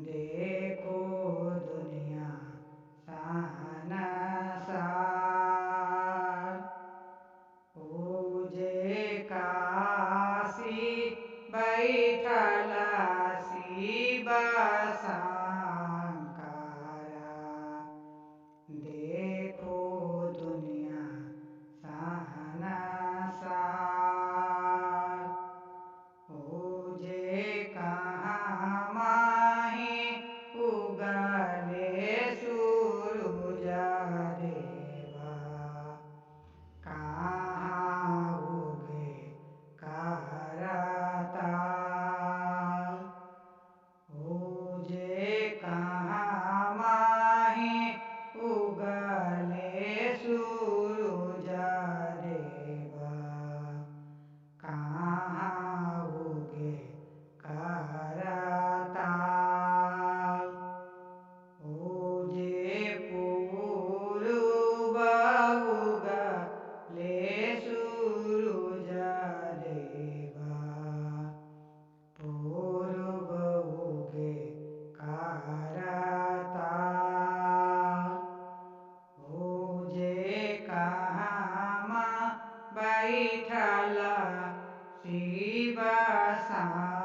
देखो दुनिया संसार पूजे काशी बैठल शिव शंकरा। देखो दुनिया संसार पूजे कहाँ माही उगले सूरज देवा। कहाँ उगे करताल पूजे कहाँ माही उगले सूरज देवा। कहाँ उगे करताल पूजे पूर्व उगले सूरज देवा। पूर्व उगे करताल पूजे कहाँ बैठल शिव शंकरा।